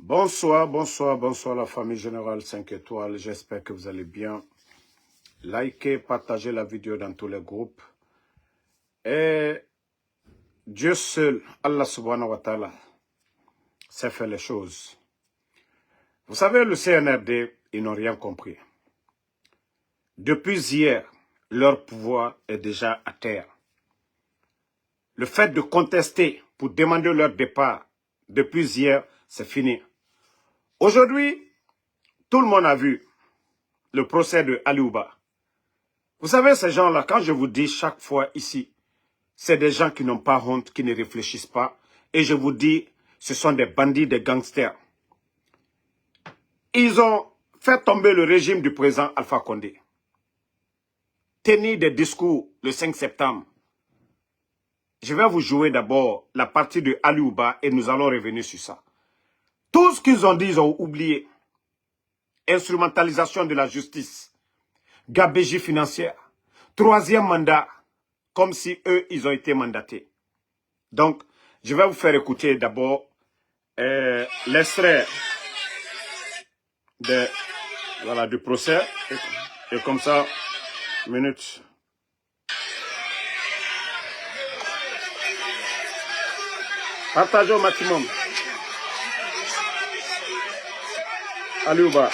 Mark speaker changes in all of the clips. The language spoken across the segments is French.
Speaker 1: Bonsoir, bonsoir, bonsoir la famille Générale 5 étoiles. J'espère que vous allez bien. Likez, partagez la vidéo dans tous les groupes. Et Dieu seul, Allah subhanahu wa ta'ala, sait faire les choses. Vous savez, le CNRD, ils n'ont rien compris. Depuis hier, leur pouvoir est déjà à terre. Le fait de contester pour demander leur départ, depuis hier, c'est fini. Aujourd'hui, tout le monde a vu le procès de Ali Ouba. Vous savez, ces gens-là, quand je vous dis chaque fois ici, c'est des gens qui n'ont pas honte, qui ne réfléchissent pas. Et je vous dis, ce sont des bandits, des gangsters. Ils ont fait tomber le régime du président Alpha Condé. Tenir des discours le 5 septembre. Je vais vous jouer d'abord la partie de Ali Ouba et nous allons revenir sur ça. Tout ce qu'ils ont dit, ils ont oublié. Instrumentalisation de la justice. Gabegie financière. Troisième mandat. Comme si eux, ils ont été mandatés. Donc, je vais vous faire écouter d'abord l'extrait du procès. Et comme ça, minute. Partagez au maximum. Ali Ouba.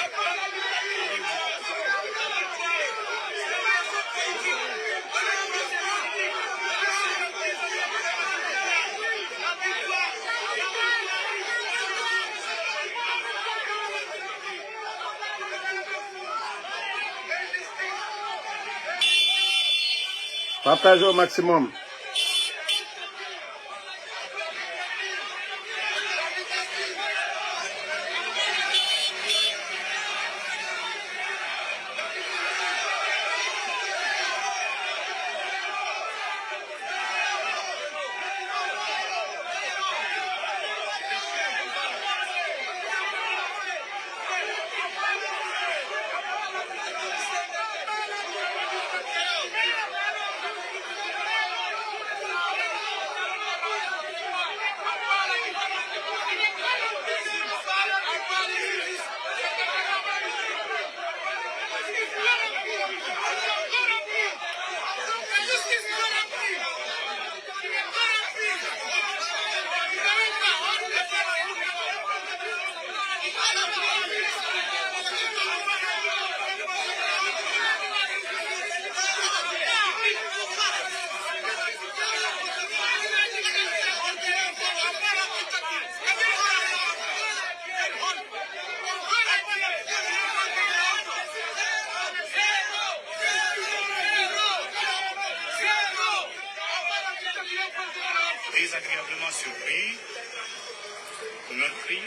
Speaker 1: Partagez au maximum.
Speaker 2: Désagréablement surpris, meurtri,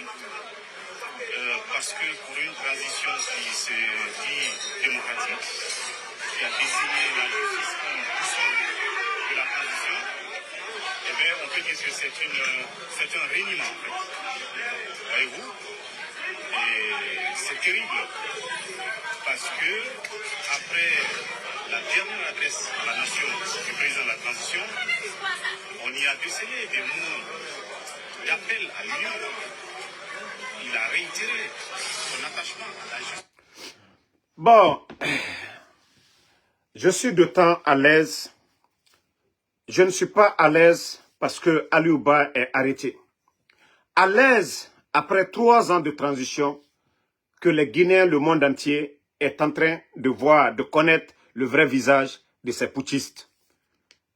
Speaker 2: parce que pour une transition qui se dit démocratique, qui a désigné la justice comme boussole de la transition, eh bien, on peut dire que c'est un reniement, en fait. Voyez-vous? Et c'est terrible, parce que après la dernière adresse à la nation du président de la transition, on y a décelé des mots d'appel à l'union. Il a réitéré son attachement à la justice.
Speaker 1: Bon, je suis d'autant à l'aise. Je ne suis pas à l'aise parce que Ali Ouba est arrêté. À l'aise après 3 ans de transition que les Guinéens, le monde entier, est en train de voir, de connaître le vrai visage de ces putschistes.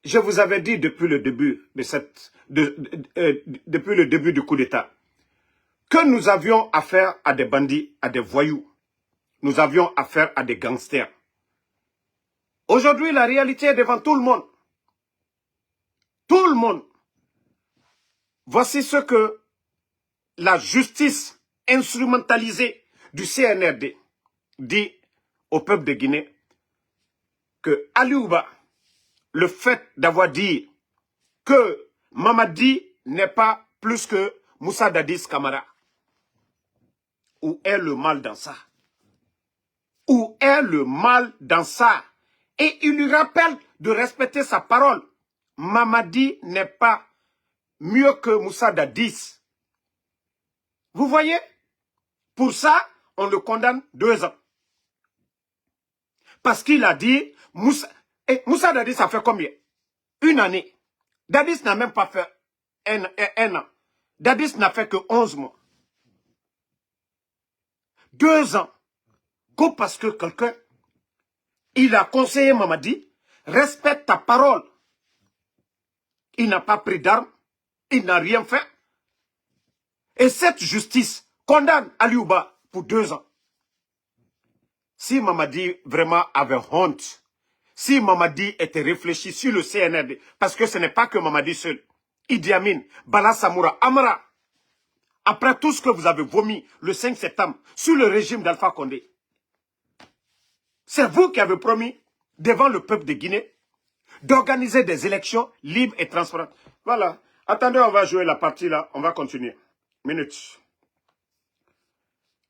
Speaker 1: Je vous avais dit depuis le début depuis le début du coup d'État que nous avions affaire à des bandits, à des voyous. Nous avions affaire à des gangsters. Aujourd'hui, la réalité est devant tout le monde. Tout le monde. Voici ce que la justice instrumentalisée du CNRD dit au peuple de Guinée que Ali Ouba, le fait d'avoir dit que Mamadi n'est pas plus que Moussa Dadis Camara. Où est le mal dans ça? Où est le mal dans ça? Et il lui rappelle de respecter sa parole. Mamadi n'est pas mieux que Moussa Dadis. Vous voyez? Pour ça, on le condamne 2 ans. Parce qu'il a dit, Moussa Dadis, ça fait combien? 1 année. Dadis n'a même pas fait un an. Dadis n'a fait que 11 mois. 2 ans. Parce que quelqu'un, il a conseillé Mamadi, respecte ta parole. Il n'a pas pris d'armes, il n'a rien fait. Et cette justice condamne Aliouba pour 2 ans. Si Mamadi vraiment avait honte, si Mamadi était réfléchi sur le CNRD, parce que ce n'est pas que Mamadi seul, Idi Amin, Bala Samoura, Amara, après tout ce que vous avez vomi le 5 septembre sur le régime d'Alpha Condé, c'est vous qui avez promis devant le peuple de Guinée d'organiser des élections libres et transparentes. Voilà. Attendez, on va jouer la partie là, on va continuer. Minute.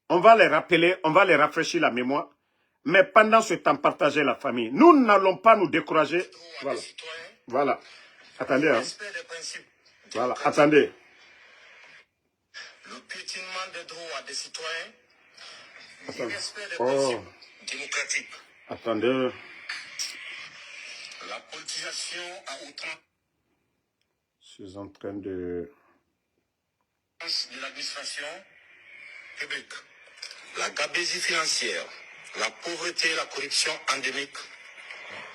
Speaker 1: On va les rappeler, on va les rafraîchir la mémoire. Mais pendant ce temps, partagez la famille. Nous n'allons pas nous décourager. Voilà. Voilà. Attendez. Hein. Voilà. Attendez.
Speaker 2: Le piétinement des droits des citoyens.
Speaker 1: Attendez.
Speaker 2: Respect des principes démocratiques.
Speaker 1: Attendez.
Speaker 2: La politisation à outrance.
Speaker 1: Je suis en train de
Speaker 2: l'administration publique. La gabegie financière. La pauvreté et la corruption endémique.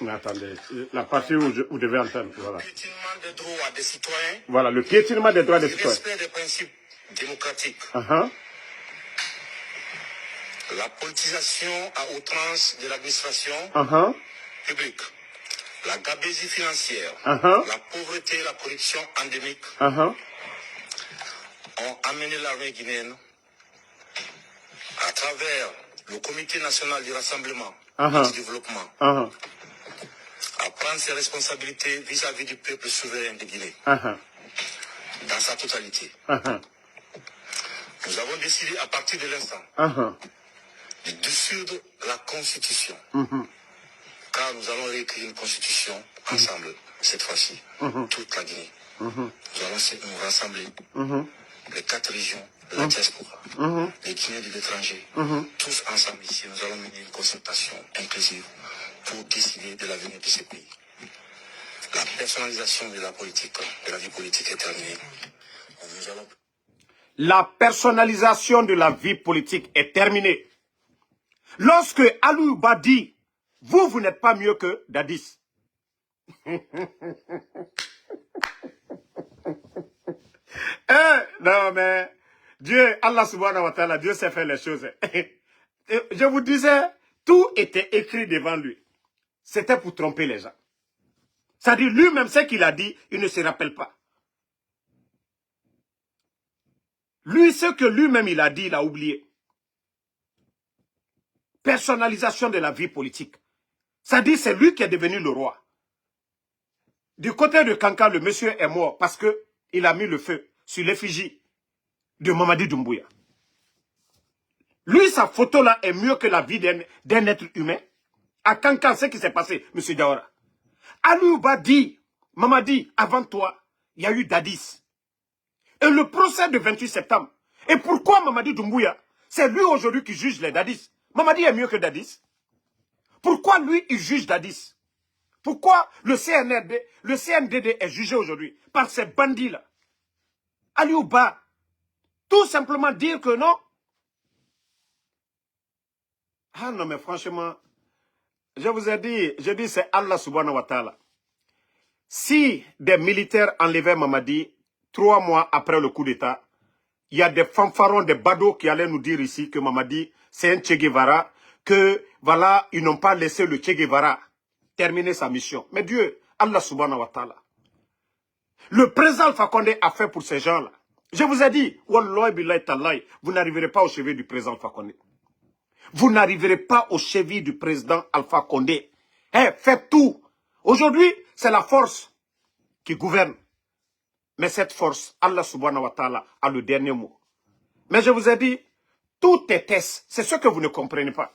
Speaker 1: Mais attendez, la partie où vous devez entendre, voilà.
Speaker 2: Le piétinement des droits des citoyens.
Speaker 1: Voilà, le piétinement des droits des citoyens.
Speaker 2: Le respect des principes démocratiques. La politisation à outrance de l'administration publique. La gabegie financière. La pauvreté et la corruption endémique. Ont amené l'armée guinéenne à travers le Comité national du rassemblement et du développement à prendre ses responsabilités vis-à-vis du peuple souverain de Guinée dans sa totalité. Nous avons décidé à partir de l'instant de dissoudre la Constitution car nous allons réécrire une Constitution ensemble cette fois-ci, toute la Guinée. Nous allons nous rassembler les 4 régions de la diaspora, les Guinéens de l'étranger, tous ensemble ici, nous allons mener une consultation inclusive pour décider de l'avenir de ce pays. La personnalisation de la politique, de la vie politique est terminée. Nous allons...
Speaker 1: La personnalisation de la vie politique est terminée. Lorsque Aliouba dit, vous n'êtes pas mieux que Dadis. Non mais, Dieu, Allah subhanahu wa ta'ala, Dieu sait faire les choses. Je vous disais, tout était écrit devant lui. C'était pour tromper les gens. C'est-à-dire, lui-même, ce qu'il a dit, il ne se rappelle pas. Lui, ce que lui-même il a dit, il a oublié. Personnalisation de la vie politique. C'est-à-dire, c'est lui qui est devenu le roi. Du côté de Kanka, le monsieur est mort parce qu'il a mis le feu sur l'effigie de Mamadi Doumbouya. Lui, sa photo là est mieux que la vie d'un être humain. À Kanka, ce qui s'est passé, monsieur Diawara. Aliouba dit, Mamadi, avant toi, il y a eu Dadis. Et le procès de 28 septembre. Et pourquoi Mamadi Doumbouya, c'est lui aujourd'hui qui juge les Dadis. Mamadi est mieux que Dadis. Pourquoi lui, il juge Dadis? Pourquoi le CNDD est jugé aujourd'hui par ces bandits-là? Aliouba, tout simplement dire que non. Ah non, mais franchement, je vous ai dit, je dis c'est Allah subhanahu wa ta'ala. Si des militaires enlevaient Mamadi 3 mois après le coup d'État, il y a des fanfarons, des badauds qui allaient nous dire ici que Mamadi, c'est un Che Guevara, que voilà, ils n'ont pas laissé le Che Guevara terminer sa mission. Mais Dieu, Allah subhanahu wa ta'ala. Le président Alpha Condé a fait pour ces gens-là. Je vous ai dit, Wallahi billahi tallahi, vous n'arriverez pas au chevet du président Alpha Condé. Vous n'arriverez pas au chevet du président Alpha Condé. Faites tout. Aujourd'hui, c'est la force qui gouverne. Mais cette force, Allah subhanahu wa ta'ala a le dernier mot. Mais je vous ai dit, tout est test. C'est ce que vous ne comprenez pas.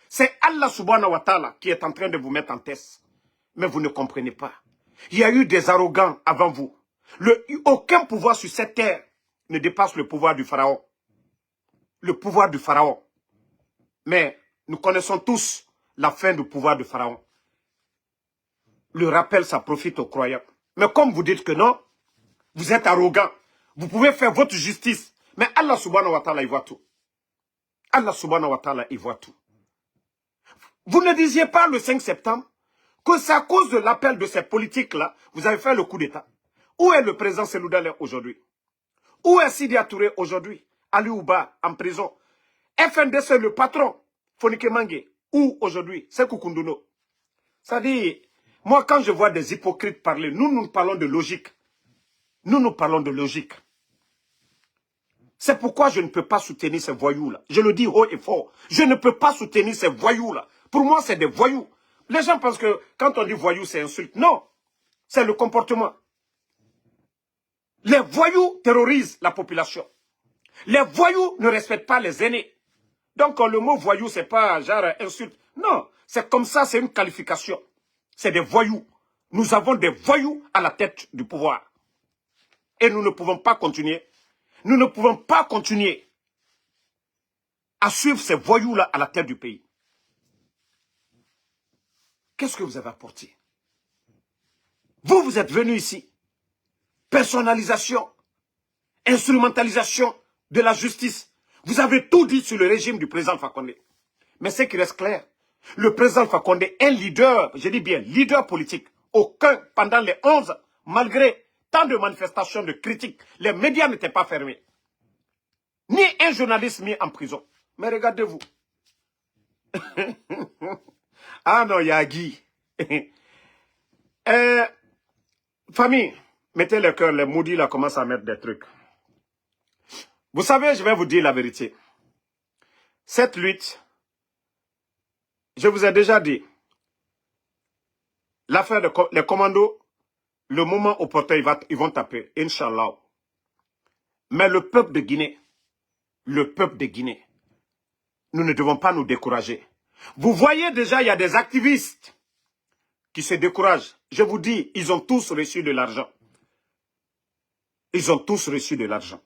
Speaker 1: C'est Allah subhanahu wa ta'ala qui est en train de vous mettre en test. Mais vous ne comprenez pas. Il y a eu des arrogants avant vous. Aucun pouvoir sur cette terre ne dépasse le pouvoir du pharaon. le pouvoir du pharaon. Mais nous connaissons tous la fin du pouvoir du pharaon. Le rappel, ça profite aux croyants. Mais comme vous dites que non, vous êtes arrogant. Vous pouvez faire votre justice. Mais Allah subhanahu wa ta'ala, il voit tout. Allah subhanahu wa ta'ala, il voit tout. Vous ne disiez pas le 5 septembre que c'est à cause de l'appel de ces politiques-là, vous avez fait le coup d'État. Où est le président Selou Dalé aujourd'hui? Où est Sidi Touré aujourd'hui? Ali Ouba, en prison. FNDC, le patron, Fonike Mange. Où aujourd'hui? C'est Koukoundouno. Ça dit, moi quand je vois des hypocrites parler, nous parlons de logique. Nous parlons de logique. C'est pourquoi je ne peux pas soutenir ces voyous-là. Je le dis haut et fort. Je ne peux pas soutenir ces voyous-là. Pour moi, c'est des voyous. Les gens pensent que quand on dit voyou, c'est insulte. Non, c'est le comportement. Les voyous terrorisent la population. Les voyous ne respectent pas les aînés. Donc le mot voyou, c'est pas genre insulte. Non, c'est comme ça, c'est une qualification. C'est des voyous. Nous avons des voyous à la tête du pouvoir. Et nous ne pouvons pas continuer. Nous ne pouvons pas continuer à suivre ces voyous-là à la tête du pays. Qu'est-ce que vous avez apporté? Vous êtes venus ici. Personnalisation, instrumentalisation de la justice. Vous avez tout dit sur le régime du président Fakonde. Mais ce qui reste clair, le président Fakonde est un leader, je dis bien leader politique. Aucun, pendant les 11, malgré tant de manifestations, de critiques, les médias n'étaient pas fermés. Ni un journaliste mis en prison. Mais regardez-vous. Ah non, il y a Guy. Famille, mettez le cœur, les maudits là commencent à mettre des trucs. Vous savez, je vais vous dire la vérité. Cette lutte, je vous ai déjà dit, l'affaire des commandos, le moment opportun, ils vont taper, Inch'Allah. Mais le peuple de Guinée, nous ne devons pas nous décourager. Vous voyez déjà, il y a des activistes qui se découragent. Je vous dis, ils ont tous reçu de l'argent. Ils ont tous reçu de l'argent.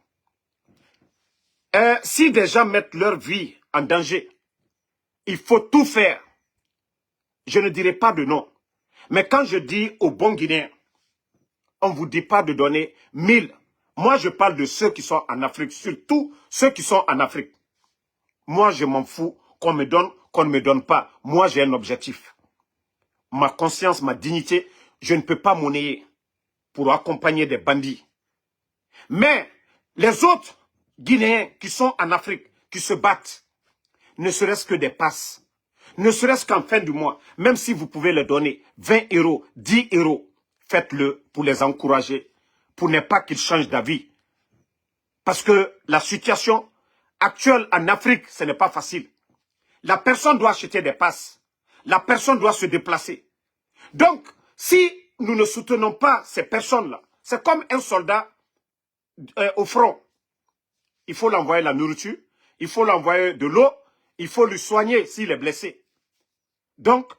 Speaker 1: Si des gens mettent leur vie en danger, il faut tout faire. Je ne dirai pas de nom. Mais quand je dis aux bons Guinéens, on ne vous dit pas de donner 1000. Moi, je parle de ceux qui sont en Afrique, surtout ceux qui sont en Afrique. Moi, je m'en fous qu'on me donne, qu'on ne me donne pas. Moi, j'ai un objectif. Ma conscience, ma dignité, je ne peux pas monnayer pour accompagner des bandits. Mais les autres Guinéens qui sont en Afrique, qui se battent, ne serait-ce que des passes, ne serait-ce qu'en fin du mois, même si vous pouvez leur donner 20 €, 10 €, faites-le pour les encourager, pour ne pas qu'ils changent d'avis. Parce que la situation actuelle en Afrique, ce n'est pas facile. La personne doit acheter des passes. La personne doit se déplacer. Donc, si nous ne soutenons pas ces personnes-là, c'est comme un soldat au front. Il faut l'envoyer la nourriture, il faut l'envoyer de l'eau, il faut lui soigner s'il est blessé. Donc,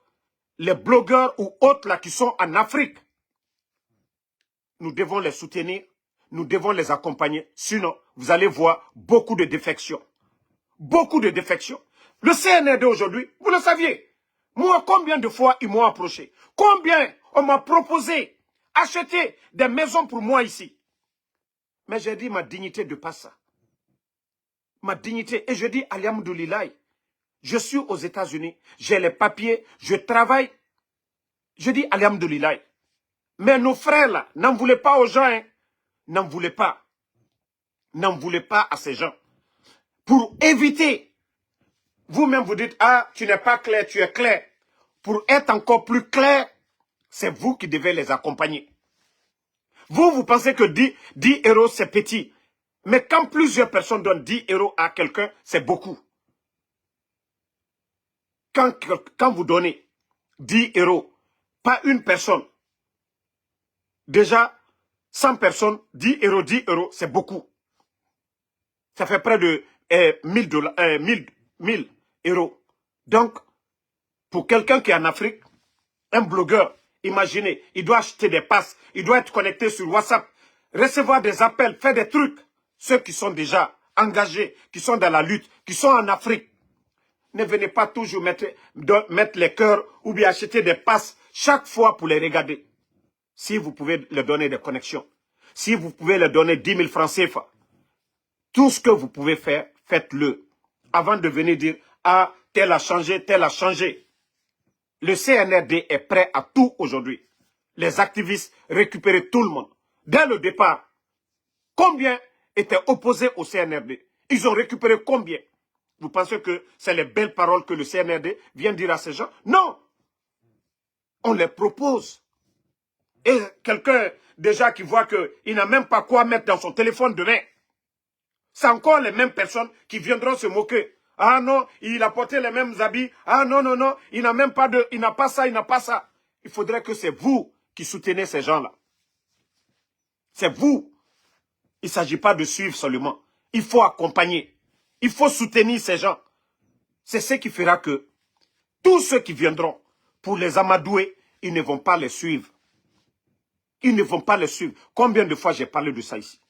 Speaker 1: les blogueurs ou autres là qui sont en Afrique, nous devons les soutenir, nous devons les accompagner. Sinon, vous allez voir beaucoup de défections. Beaucoup de défections. Le CNRD aujourd'hui, vous le saviez. Moi, combien de fois ils m'ont approché? Combien on m'a proposé acheter des maisons pour moi ici? Mais j'ai dit ma dignité de pas ça. Ma dignité. Et je dis, alhamdoulilah, je suis aux États-Unis, j'ai les papiers, je travaille. Je dis, alhamdoulilah. Mais nos frères là, n'en voulaient pas aux gens. Hein. N'en voulaient pas. N'en voulaient pas à ces gens. Pour éviter, vous-même vous dites, ah, tu n'es pas clair, tu es clair. Pour être encore plus clair, c'est vous qui devez les accompagner. Vous pensez que 10 € c'est petit. Mais quand plusieurs personnes donnent 10 € à quelqu'un, c'est beaucoup. Quand vous donnez 10 €, pas une personne, déjà 100 personnes, 10 €, c'est beaucoup. Ça fait près de 1000 €. Donc, pour quelqu'un qui est en Afrique, un blogueur, imaginez, il doit acheter des passes, il doit être connecté sur WhatsApp, recevoir des appels, faire des trucs. Ceux qui sont déjà engagés, qui sont dans la lutte, qui sont en Afrique. Ne venez pas toujours mettre les cœurs ou bien acheter des passes chaque fois pour les regarder. Si vous pouvez leur donner des connexions, si vous pouvez leur donner 10 000 francs CFA, tout ce que vous pouvez faire, faites-le. Avant de venir dire, ah, tel a changé, tel a changé. Le CNRD est prêt à tout aujourd'hui. Les activistes récupérer tout le monde. Dès le départ, combien étaient opposés au CNRD? Ils ont récupéré combien? Vous pensez que c'est les belles paroles que le CNRD vient dire à ces gens? Non! On les propose. Et quelqu'un déjà qui voit qu'il n'a même pas quoi mettre dans son téléphone demain. C'est encore les mêmes personnes qui viendront se moquer. Ah non, il a porté les mêmes habits. Ah non, non, non, il n'a même pas de, il n'a pas ça, il n'a pas ça. Il faudrait que c'est vous qui soutenez ces gens-là. C'est vous. Il ne s'agit pas de suivre seulement. Il faut accompagner. Il faut soutenir ces gens. C'est ce qui fera que tous ceux qui viendront pour les amadouer, ils ne vont pas les suivre. Ils ne vont pas les suivre. Combien de fois j'ai parlé de ça ici?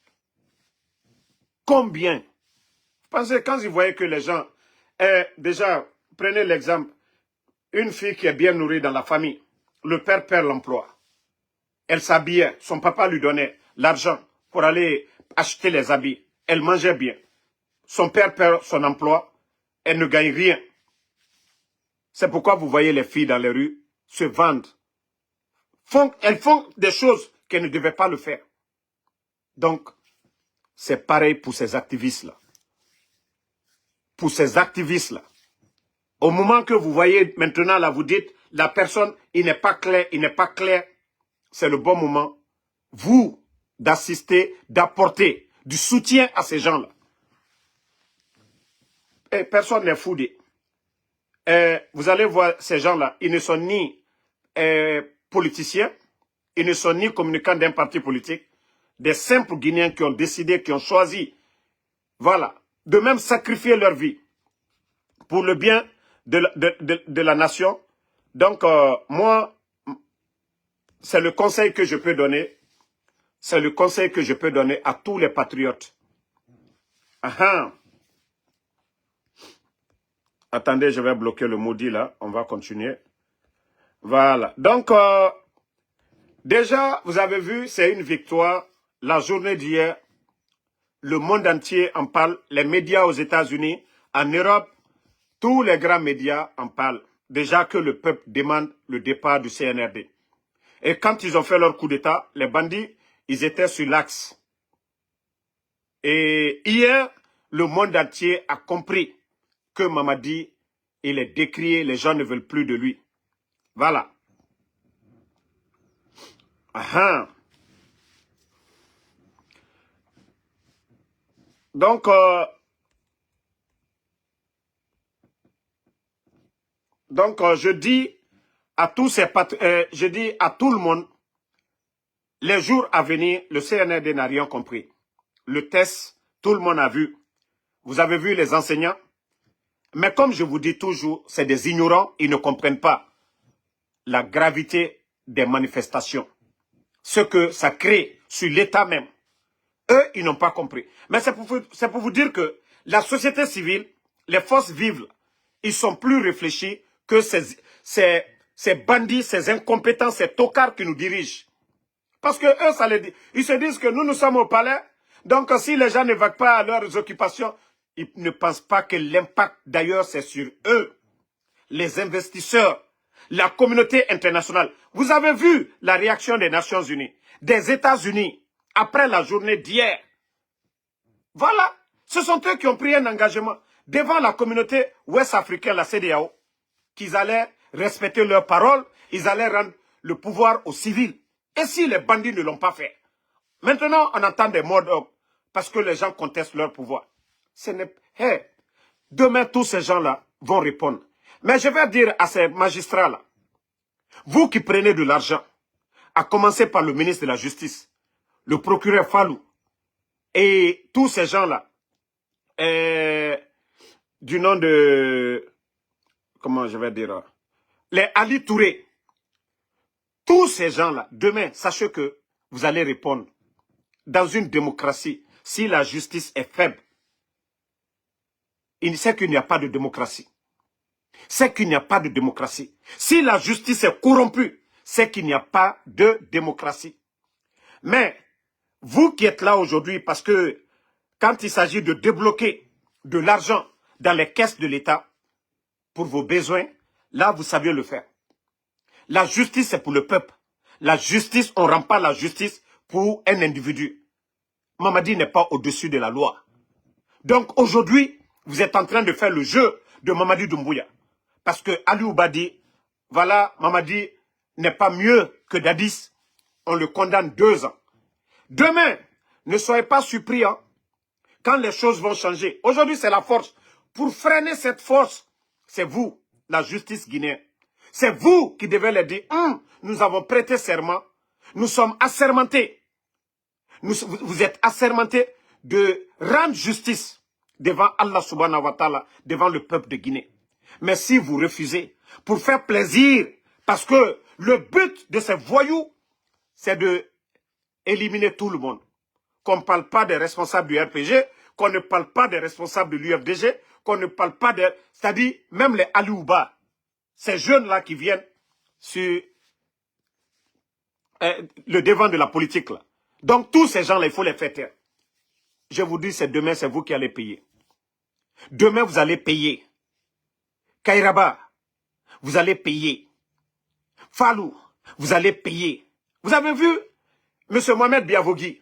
Speaker 1: Combien? Vous pensez, quand ils voyaient que les gens... déjà, prenez l'exemple. Une fille qui est bien nourrie dans la famille. Le père perd l'emploi. Elle s'habillait. Son papa lui donnait l'argent pour aller acheter les habits. Elle mangeait bien. Son père perd son emploi. Elle ne gagne rien. C'est pourquoi vous voyez les filles dans les rues se vendre. Elles font des choses qu'elles ne devaient pas le faire. Donc, c'est pareil pour ces activistes-là. Pour ces activistes-là. Au moment que vous voyez maintenant, là, vous dites, la personne, il n'est pas clair, il n'est pas clair. C'est le bon moment, vous, d'assister, d'apporter du soutien à ces gens-là. Et personne n'est foudé. Vous allez voir ces gens-là, ils ne sont ni politiciens, ils ne sont ni communicants d'un parti politique, des simples Guinéens qui ont décidé, qui ont choisi, voilà, de même sacrifier leur vie pour le bien de la nation. Donc, moi, c'est le conseil que je peux donner. C'est le conseil que je peux donner à tous les patriotes. Attendez, je vais bloquer le maudit là. On va continuer. Voilà. Donc, déjà, vous avez vu, c'est une victoire. La journée d'hier, le monde entier en parle. Les médias aux États-Unis, en Europe, tous les grands médias en parlent. Déjà que le peuple demande le départ du CNRD. Et quand ils ont fait leur coup d'État, les bandits, ils étaient sur l'axe. Et hier, le monde entier a compris que Mamadi, il est décrié, les gens ne veulent plus de lui. Voilà. Donc, je dis à tous je dis à tout le monde, les jours à venir, le CNRD n'a rien compris. Le test, tout le monde a vu. Vous avez vu les enseignants. Mais comme je vous dis toujours, c'est des ignorants, ils ne comprennent pas la gravité des manifestations. Ce que ça crée sur l'État même. Eux, ils n'ont pas compris. Mais c'est pour vous dire que la société civile, les forces vives, ils sont plus réfléchis que ces bandits, ces incompétents, ces tocards qui nous dirigent. Parce que eux, ils se disent que nous sommes au palais. Donc, si les gens ne vaquent pas à leurs occupations, ils ne pensent pas que l'impact, d'ailleurs, c'est sur eux. Les investisseurs, la communauté internationale. Vous avez vu la réaction des Nations Unies, des États-Unis, après la journée d'hier. Voilà, ce sont eux qui ont pris un engagement devant la communauté ouest-africaine, la CEDEAO, qu'ils allaient respecter leurs paroles, ils allaient rendre le pouvoir aux civils. Et si les bandits ne l'ont pas fait? Maintenant, on entend des mots d'ordre parce que les gens contestent leur pouvoir. Demain, tous ces gens-là vont répondre. Mais je vais dire à ces magistrats-là, vous qui prenez de l'argent, à commencer par le ministre de la Justice, le procureur Fallou, et tous ces gens-là, du nom de, comment je vais dire, les Ali Touré, tous ces gens-là, demain, sachez que vous allez répondre. Dans une démocratie, si la justice est faible, c'est qu'il n'y a pas de démocratie. C'est qu'il n'y a pas de démocratie. Si la justice est corrompue, c'est qu'il n'y a pas de démocratie. Mais vous qui êtes là aujourd'hui, parce que quand il s'agit de débloquer de l'argent dans les caisses de l'État pour vos besoins, là, vous saviez le faire. La justice, c'est pour le peuple. La justice, on ne rend pas la justice pour un individu. Mamadi n'est pas au-dessus de la loi. Donc aujourd'hui, vous êtes en train de faire le jeu de Mamadi Doumbouya. Parce que Ali Ouba dit, voilà, Mamadi n'est pas mieux que Dadis. On le condamne 2 ans. Demain, ne soyez pas surpris quand les choses vont changer. Aujourd'hui, c'est la force. Pour freiner cette force, c'est vous, la justice guinéenne. C'est vous qui devez leur dire, nous avons prêté serment, nous sommes assermentés. Vous êtes assermentés de rendre justice devant Allah subhanahu wa ta'ala, devant le peuple de Guinée. Mais si vous refusez, pour faire plaisir, parce que le but de ces voyous, c'est de éliminer tout le monde. Qu'on ne parle pas des responsables du RPG, qu'on ne parle pas des responsables de l'UFDG, qu'on ne parle pas de... C'est-à-dire, même les Ali Ouba, ces jeunes-là qui viennent sur le devant de la politique, là. Donc, tous ces gens-là, il faut les faire taire. Je vous dis, c'est demain, c'est vous qui allez payer. Demain, vous allez payer. Kairaba, vous allez payer. Fallou, vous allez payer. Vous avez vu, M. Mohamed Biavogui,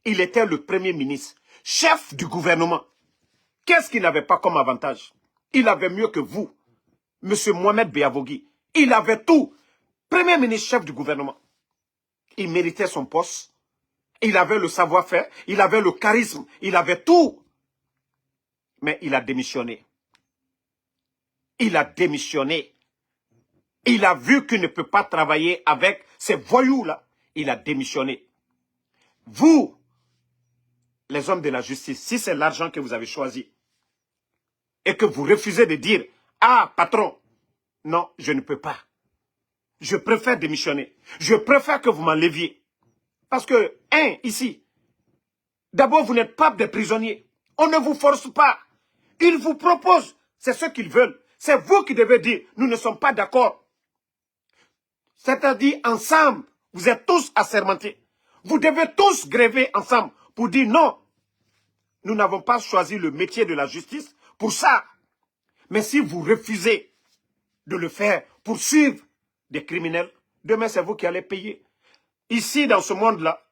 Speaker 1: il était le premier ministre, chef du gouvernement. Qu'est-ce qu'il n'avait pas comme avantage? Il avait mieux que vous, M. Mohamed Biavogui. Il avait tout. Premier ministre, chef du gouvernement. Il méritait son poste. Il avait le savoir-faire. Il avait le charisme. Il avait tout. Mais il a démissionné. Il a démissionné. Il a vu qu'il ne peut pas travailler avec ces voyous-là. Il a démissionné. Vous, les hommes de la justice, si c'est l'argent que vous avez choisi et que vous refusez de dire « Ah, patron, non, je ne peux pas. Je préfère démissionner. Je préfère que vous m'enleviez. » Parce que, ici, d'abord, vous n'êtes pas des prisonniers. On ne vous force pas. Ils vous proposent. C'est ce qu'ils veulent. C'est vous qui devez dire « Nous ne sommes pas d'accord. » C'est-à-dire, ensemble, vous êtes tous assermentés. Vous devez tous gréver ensemble pour dire « Non, nous n'avons pas choisi le métier de la justice pour ça. » Mais si vous refusez de le faire pour suivre des criminels, demain, c'est vous qui allez payer. Ici, dans ce monde-là,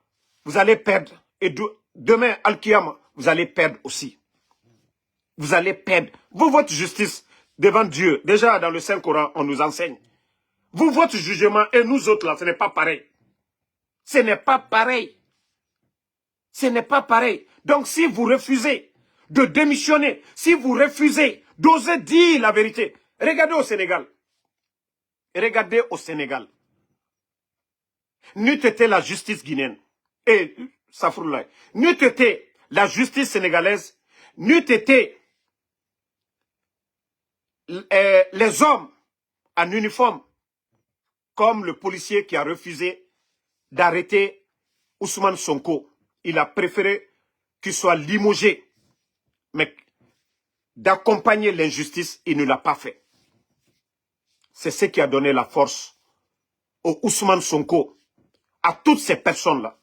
Speaker 1: vous allez perdre. Et demain, Al-Kiyama, vous allez perdre aussi. Vous allez perdre. Vous, votre justice devant Dieu, déjà dans le Saint-Coran, on nous enseigne. Vous, votre jugement et nous autres, là, ce n'est pas pareil. Ce n'est pas pareil. Ce n'est pas pareil. Donc, si vous refusez de démissionner, si vous refusez d'oser dire la vérité, regardez au Sénégal. Regardez au Sénégal. N'eût été la justice guinéenne, et Safroulaye, n'eût été la justice sénégalaise, n'eût été les hommes en uniforme, comme le policier qui a refusé d'arrêter Ousmane Sonko. Il a préféré qu'il soit limogé, mais d'accompagner l'injustice, il ne l'a pas fait. C'est ce qui a donné la force au Ousmane Sonko, à toutes ces personnes-là,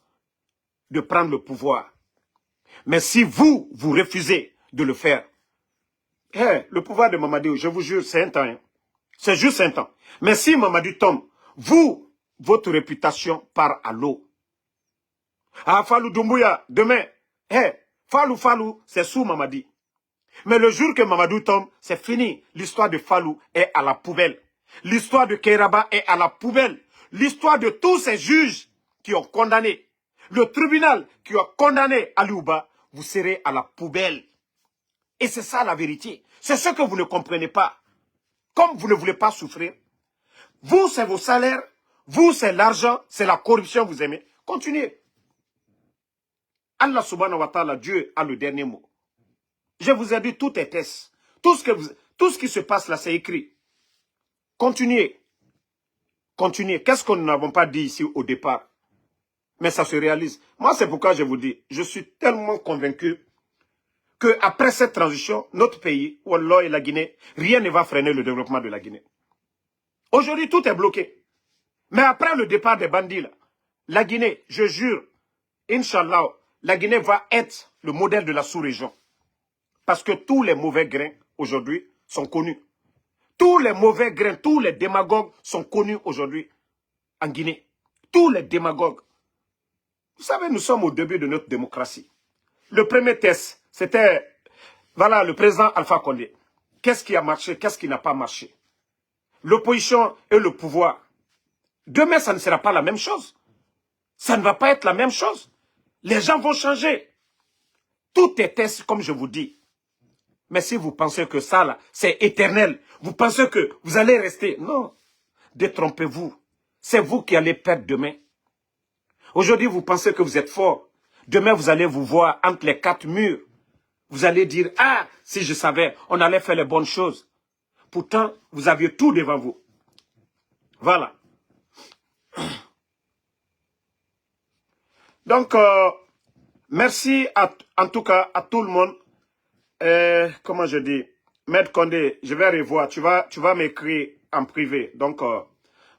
Speaker 1: de prendre le pouvoir. Mais si vous, vous refusez de le faire, le pouvoir de Mamadi, je vous jure, c'est un temps. Hein. C'est juste un temps. Mais si Mamadi tombe, vous, votre réputation part à l'eau. Ah, Fallou Doumbouya, demain, Fallou, c'est sous Mamadi. Mais le jour que Mamadou tombe, c'est fini. L'histoire de Fallou est à la poubelle. L'histoire de Kairaba est à la poubelle. L'histoire de tous ces juges qui ont condamné, le tribunal qui a condamné Ali Ouba, vous serez à la poubelle. Et c'est ça la vérité. C'est ce que vous ne comprenez pas. Comme vous ne voulez pas souffrir, vous, c'est vos salaires, vous, c'est l'argent, c'est la corruption, vous aimez. Continuez. Allah subhanahu wa ta'ala, Dieu a le dernier mot. Je vous ai dit, tout est test. Tout ce qui se passe là, c'est écrit. Continuez. Continuez. Qu'est-ce que nous n'avons pas dit ici au départ? Mais ça se réalise. Moi, c'est pourquoi je vous dis, je suis tellement convaincu qu'après cette transition, notre pays, Wallah et la Guinée, rien ne va freiner le développement de la Guinée. Aujourd'hui, tout est bloqué. Mais après le départ des bandits, là, la Guinée, je jure, Inch'Allah, la Guinée va être le modèle de la sous-région. Parce que tous les mauvais grains, aujourd'hui, sont connus. Tous les mauvais grains, tous les démagogues sont connus aujourd'hui en Guinée. Tous les démagogues. Vous savez, nous sommes au début de notre démocratie. Le premier test, c'était, voilà, le président Alpha Condé. Qu'est-ce qui a marché, qu'est-ce qui n'a pas marché? L'opposition et le pouvoir. Demain, ça ne sera pas la même chose. Ça ne va pas être la même chose. Les gens vont changer. Tout est test, comme je vous dis. Mais si vous pensez que ça, là, c'est éternel, vous pensez que vous allez rester. Non, détrompez-vous. C'est vous qui allez perdre demain. Aujourd'hui, vous pensez que vous êtes fort. Demain, vous allez vous voir entre les quatre murs. Vous allez dire, ah, si je savais, on allait faire les bonnes choses. Pourtant, vous aviez tout devant vous. Voilà. Donc, merci en tout cas à tout le monde. Comment je dis, Maître Condé, je vais revoir. Tu vas m'écrire en privé. Donc,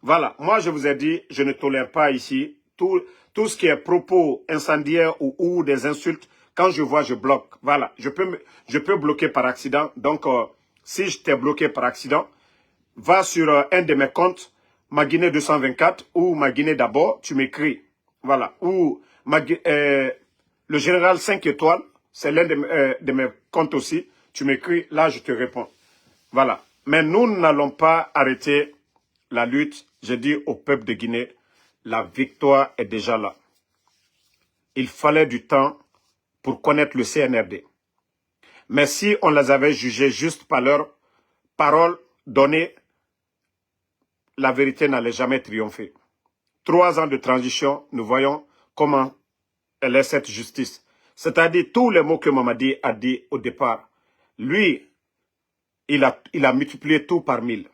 Speaker 1: voilà. Moi, je vous ai dit, je ne tolère pas ici tout ce qui est propos incendiaires ou des insultes. Quand je vois, je bloque. Voilà. Je peux bloquer par accident. Donc, si je t'ai bloqué par accident, va sur un de mes comptes, Ma Guinée 224 ou Ma Guinée d'abord, tu m'écris. Voilà. Ou le général 5 étoiles, c'est l'un de mes comptes aussi. Tu m'écris, là je te réponds. Voilà. Mais nous n'allons pas arrêter la lutte. Je dis au peuple de Guinée, la victoire est déjà là. Il fallait du temps pour connaître le CNRD. Mais si on les avait jugés juste par leurs paroles données, la vérité n'allait jamais triompher. 3 ans de transition, nous voyons comment elle est cette justice. C'est-à-dire tous les mots que Mamadi a dit au départ. Lui, il a multiplié tout par 1000.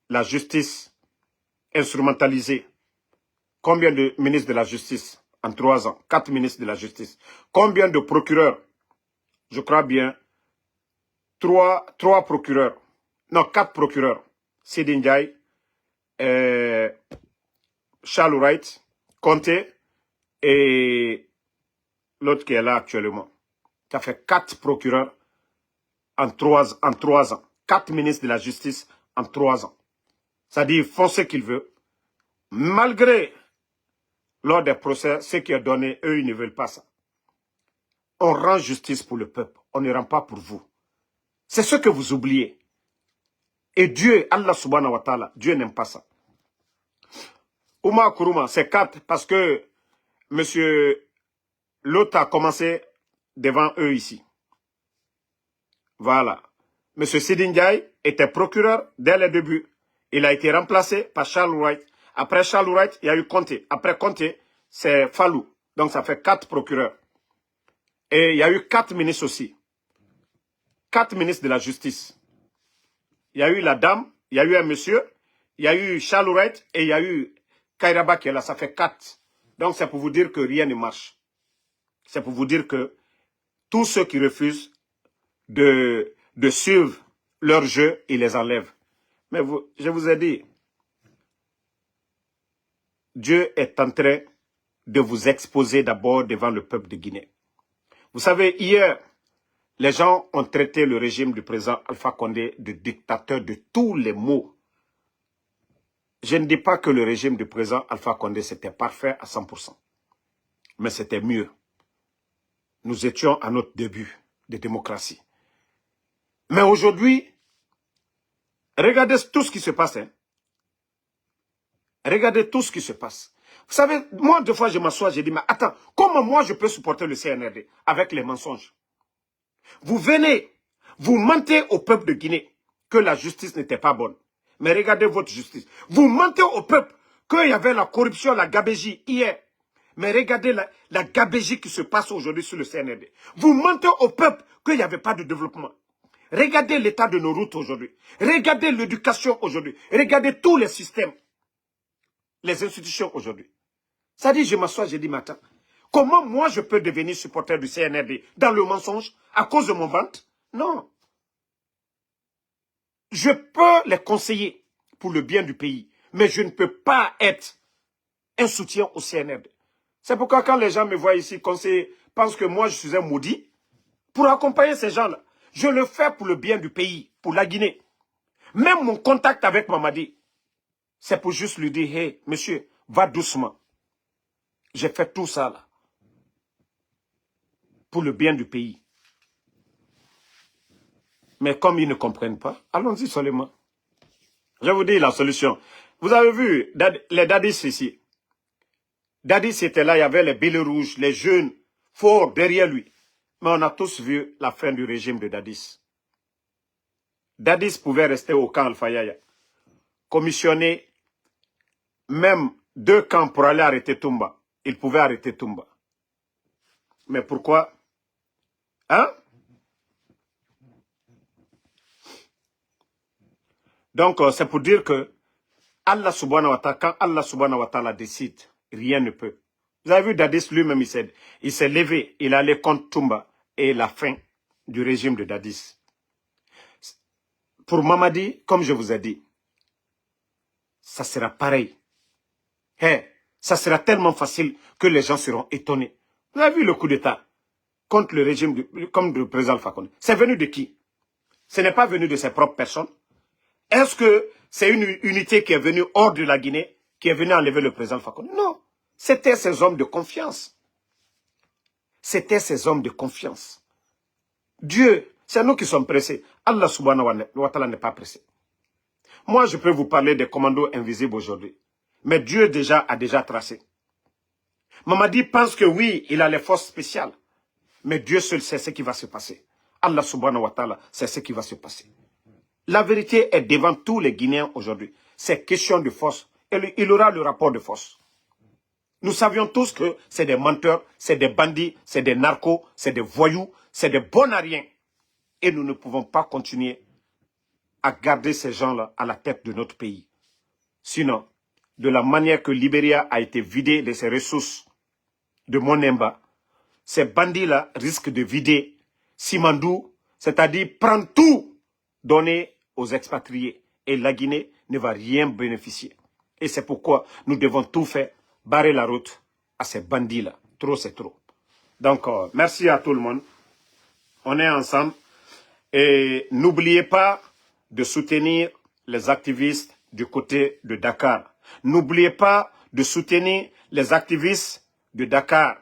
Speaker 1: La justice instrumentalisée. Combien de ministres de la justice en 3 ans? 4 ministres de la justice. Combien de procureurs? Je crois bien 3 procureurs. Non, 4 procureurs. Sidi Ndiaye, Charles Wright, Conté et l'autre qui est là actuellement. Ça fait 4 procureurs en 3 ans. 4 ministres de la justice en 3 ans. C'est-à-dire, ils font ce qu'ils veulent. Malgré, lors des procès, ce qui est donné, eux, ils ne veulent pas ça. On rend justice pour le peuple. On ne rend pas pour vous. C'est ce que vous oubliez. Et Dieu, Allah subhanahu wa ta'ala, Dieu n'aime pas ça. Oumar Kourouma, c'est 4 parce que monsieur l'autre a commencé devant eux ici. Voilà. Monsieur Sidi Ndiaye était procureur dès le début. Il a été remplacé par Charles Wright. Après Charles Wright, il y a eu Conté. Après Conté, c'est Fallou. Donc ça fait 4 procureurs. Et il y a eu 4 ministres aussi. 4 ministres de la justice. Il y a eu la dame, il y a eu un monsieur, il y a eu Charles Wright et il y a eu Kairaba qui est là. Ça fait 4. Donc c'est pour vous dire que rien ne marche. C'est pour vous dire que tous ceux qui refusent de suivre leur jeu, ils les enlèvent. Mais je vous ai dit, Dieu est en train de vous exposer d'abord devant le peuple de Guinée. Vous savez, hier, les gens ont traité le régime du président Alpha Condé de dictateur de tous les maux. Je ne dis pas que le régime du président Alpha Condé c'était parfait à 100%. Mais c'était mieux. Nous étions à notre début de démocratie. Mais aujourd'hui, regardez tout ce qui se passe. Hein. Regardez tout ce qui se passe. Vous savez, moi, deux fois, je m'assois, je dis, mais attends, comment moi je peux supporter le CNRD avec les mensonges? Vous venez, vous mentez au peuple de Guinée que la justice n'était pas bonne. Mais regardez votre justice. Vous mentez au peuple qu'il y avait la corruption, la gabégie hier. Mais regardez la gabégie qui se passe aujourd'hui sur le CNRD. Vous mentez au peuple qu'il n'y avait pas de développement. Regardez l'état de nos routes aujourd'hui. Regardez l'éducation aujourd'hui. Regardez tous les systèmes. Les institutions aujourd'hui. Ça dit, je m'assois, je dis, mais attends, Comment moi je peux devenir supporter du CNRD dans le mensonge à cause de mon ventre? Non. Je peux les conseiller pour le bien du pays, mais je ne peux pas être un soutien au CNRD. C'est pourquoi quand les gens me voient ici conseiller, pensent que moi je suis un maudit, pour accompagner ces gens-là, je le fais pour le bien du pays, pour la Guinée. Même mon contact avec Mamadi, c'est pour juste lui dire, hey, monsieur, va doucement. J'ai fait tout ça là, pour le bien du pays. Mais comme ils ne comprennent pas, allons-y seulement. Je vous dis la solution. Vous avez vu les dadis ici. Dadis était là, il y avait les billets rouges, les jeunes forts derrière lui. Mais on a tous vu la fin du régime de Dadis. Dadis pouvait rester au camp Al-Fayaya, commissionner même 2 camps pour aller arrêter Toumba. Il pouvait arrêter Toumba. Mais pourquoi? Hein? Donc, c'est pour dire que Allah subhanahu wa ta'ala, quand Allah subhanahu wa ta'ala décide, rien ne peut. Vous avez vu Dadis lui-même, il s'est levé, il allait contre Toumba et la fin du régime de Dadis. Pour Mamadi, comme je vous ai dit, ça sera pareil. Hey, ça sera tellement facile que les gens seront étonnés. Vous avez vu le coup d'État contre le régime comme le président Fakonde. C'est venu de qui? Ce n'est pas venu de ses propres personnes. Est-ce que c'est une unité qui est venue hors de la Guinée, qui est venue enlever le président Fakonde? Non. C'était ces hommes de confiance. C'était ces hommes de confiance. Dieu, c'est nous qui sommes pressés. Allah subhanahu wa ta'ala n'est pas pressé. Moi, je peux vous parler des commandos invisibles aujourd'hui. Mais Dieu a déjà tracé. Mamadi pense que oui, il a les forces spéciales. Mais Dieu seul sait ce qui va se passer. Allah subhanahu wa ta'ala sait ce qui va se passer. La vérité est devant tous les Guinéens aujourd'hui. C'est question de force. Et il aura le rapport de force. Nous savions tous que c'est des menteurs, c'est des bandits, c'est des narcos, c'est des voyous, c'est des bonariens. Et nous ne pouvons pas continuer à garder ces gens-là à la tête de notre pays. Sinon, de la manière que Libéria a été vidée de ses ressources de Monemba, ces bandits-là risquent de vider Simandou, c'est-à-dire prendre tout, donner aux expatriés. Et la Guinée ne va rien bénéficier. Et c'est pourquoi nous devons tout faire, barrer la route à ces bandits-là. Trop, c'est trop. Donc, merci à tout le monde. On est ensemble. Et n'oubliez pas de soutenir les activistes du côté de Dakar. N'oubliez pas de soutenir les activistes de Dakar.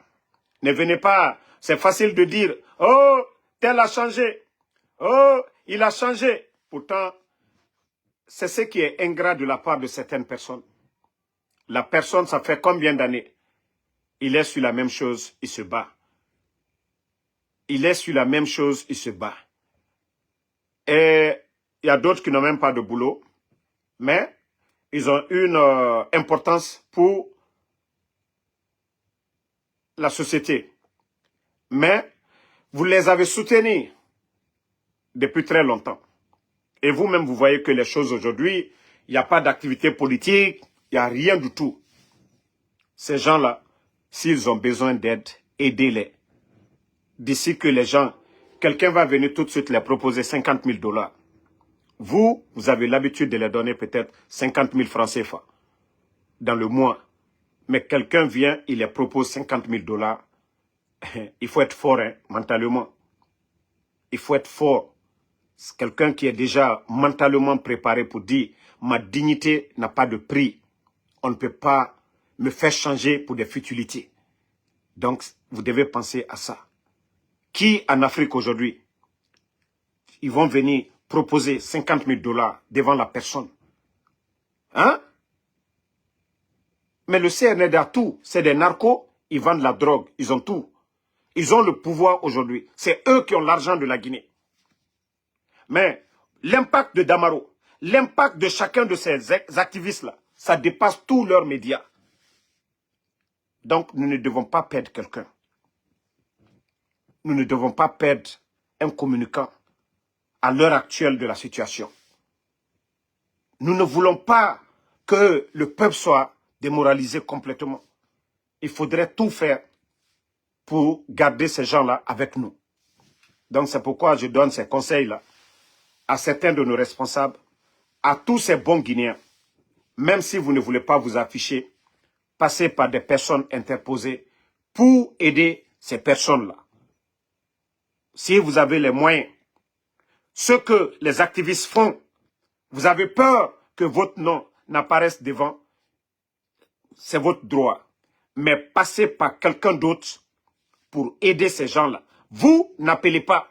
Speaker 1: Ne venez pas, c'est facile de dire, oh, tel a changé, oh, il a changé. Pourtant, c'est ce qui est ingrat de la part de certaines personnes. La personne, ça fait combien d'années? Il est sur la même chose, il se bat. Il est sur la même chose, il se bat. Et il y a d'autres qui n'ont même pas de boulot, mais ils ont une importance pour la société. Mais vous les avez soutenus depuis très longtemps. Et vous-même, vous voyez que les choses aujourd'hui, il n'y a pas d'activité politique, il n'y a rien du tout. Ces gens-là, s'ils ont besoin d'aide, aidez-les. D'ici que les gens, quelqu'un va venir tout de suite les proposer 50 000 $. Vous avez l'habitude de les donner peut-être 50 000 francs CFA dans le mois. Mais quelqu'un vient, il les propose 50 000 $. Il faut être fort, hein, mentalement. Il faut être fort. C'est quelqu'un qui est déjà mentalement préparé pour dire « Ma dignité n'a pas de prix. On ne peut pas me faire changer pour des futilités. » Donc, vous devez penser à ça. Qui en Afrique aujourd'hui, ils vont venir proposer 50 000 $ devant la personne? Hein? Mais le CNRD a tout. C'est des narcos, ils vendent la drogue, ils ont tout. Ils ont le pouvoir aujourd'hui. C'est eux qui ont l'argent de la Guinée. Mais l'impact de Damaro, l'impact de chacun de ces activistes-là, ça dépasse tous leurs médias. Donc, nous ne devons pas perdre quelqu'un. Nous ne devons pas perdre un communicant à l'heure actuelle de la situation. Nous ne voulons pas que le peuple soit démoralisé complètement. Il faudrait tout faire pour garder ces gens-là avec nous. Donc c'est pourquoi je donne ces conseils-là à certains de nos responsables, à tous ces bons Guinéens. Même si vous ne voulez pas vous afficher, passez par des personnes interposées pour aider ces personnes-là. Si vous avez les moyens, ce que les activistes font, vous avez peur que votre nom n'apparaisse devant, c'est votre droit. Mais passez par quelqu'un d'autre pour aider ces gens-là. Vous n'appelez pas.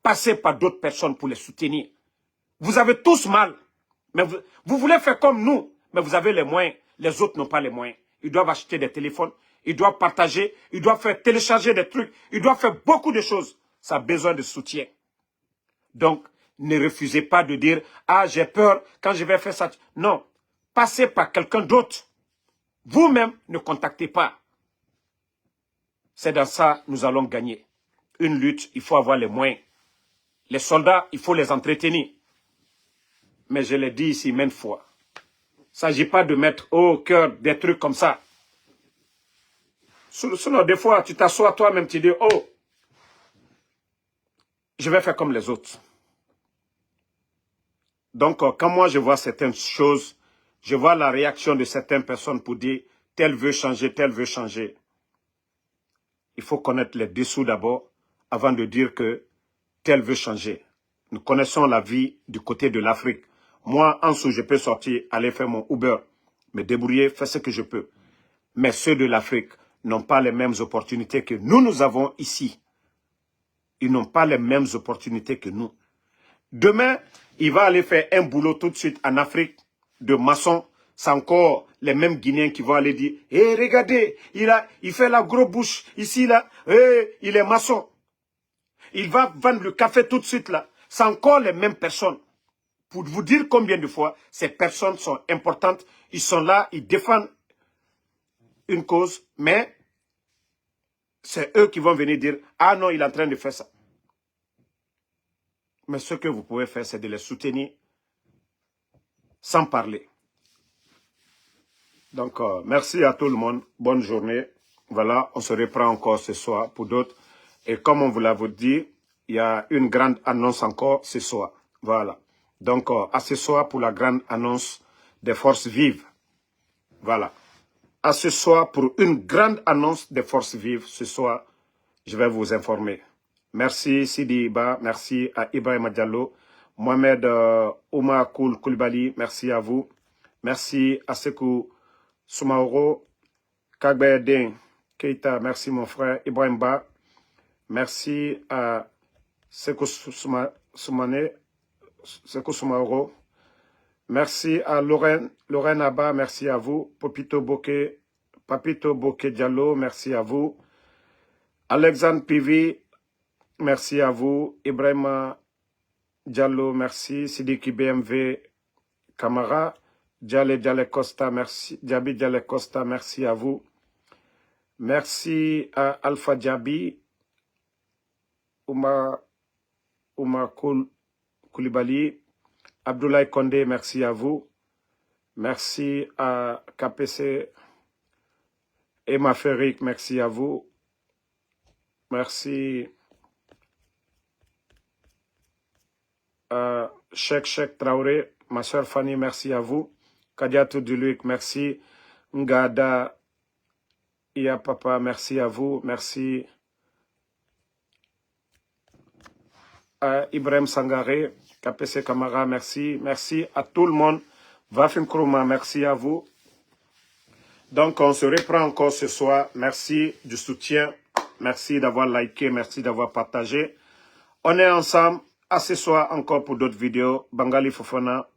Speaker 1: Passez par d'autres personnes pour les soutenir. Vous avez tous mal. Mais vous voulez faire comme nous, mais vous avez les moyens. Les autres n'ont pas les moyens. Ils doivent acheter des téléphones, ils doivent partager, ils doivent faire télécharger des trucs, ils doivent faire beaucoup de choses. Ça a besoin de soutien. Donc, ne refusez pas de dire « Ah, j'ai peur quand je vais faire ça. » Non, passez par quelqu'un d'autre. Vous-même, ne contactez pas. C'est dans ça que nous allons gagner. Une lutte, il faut avoir les moyens. Les soldats, il faut les entretenir. Mais je l'ai dit ici maintes fois. Il ne s'agit pas de mettre au cœur des trucs comme ça. Sinon, des fois, tu t'assois toi-même, tu dis « Oh, je vais faire comme les autres. » Donc, quand moi je vois certaines choses, je vois la réaction de certaines personnes pour dire « tel veut changer, tel veut changer ». Il faut connaître les dessous d'abord avant de dire que tel veut changer. Nous connaissons la vie du côté de l'Afrique. Moi, en dessous, je peux sortir, aller faire mon Uber, me débrouiller, faire ce que je peux. Mais ceux de l'Afrique n'ont pas les mêmes opportunités que nous avons ici. Ils n'ont pas les mêmes opportunités que nous. Demain, il va aller faire un boulot tout de suite en Afrique de maçon. C'est encore les mêmes Guinéens qui vont aller dire « Eh, regardez, il fait la grosse bouche ici, là. Eh, il est maçon. » Il va vendre le café tout de suite, là. C'est encore les mêmes personnes. Pour vous dire combien de fois ces personnes sont importantes, ils sont là, ils défendent une cause, mais c'est eux qui vont venir dire « Ah non, il est en train de faire ça. » Mais ce que vous pouvez faire, c'est de les soutenir sans parler. Donc, merci à tout le monde. Bonne journée. Voilà, on se reprend encore ce soir pour d'autres. Et comme on vous l'a dit, il y a une grande annonce encore ce soir. Voilà. Donc, à ce soir pour la grande annonce des forces vives. Voilà. À ce soir pour une grande annonce des forces vives. Ce soir, je vais vous informer. Merci Sidi Iba. Merci à Ibrahima Diallo. Mohamed Oumar Koulibaly. Merci à vous. Merci à Sekou Soumaoro. Kagbe Keita. Merci mon frère. Ibrahim Ba. Merci à Sekou Soumaoro. Merci à Lorraine Abba, merci à vous. Papito Bokeh Diallo, merci à vous. Alexandre Pivi, merci à vous. Ibrahima Diallo, merci. Sidiki BMW Kamara, Djale Costa, merci. Djabi Djale Costa, merci à vous. Merci à Alpha Djabi, Oumar Koulibaly, Abdoulaye Kondé, merci à vous. Merci à KPC, Emma Ferric, merci à vous. Merci à Cheikh Traoré, ma soeur Fanny, merci à vous. Kadiatou Duluik, merci. Ngada Iya Papa, merci à vous. Merci à Ibrahim Sangaré, KPC Kamara, merci. Merci à tout le monde. Vafim Krouma, merci à vous. Donc, on se reprend encore ce soir. Merci du soutien. Merci d'avoir liké. Merci d'avoir partagé. On est ensemble. À ce soir encore pour d'autres vidéos. Bangali Fofana.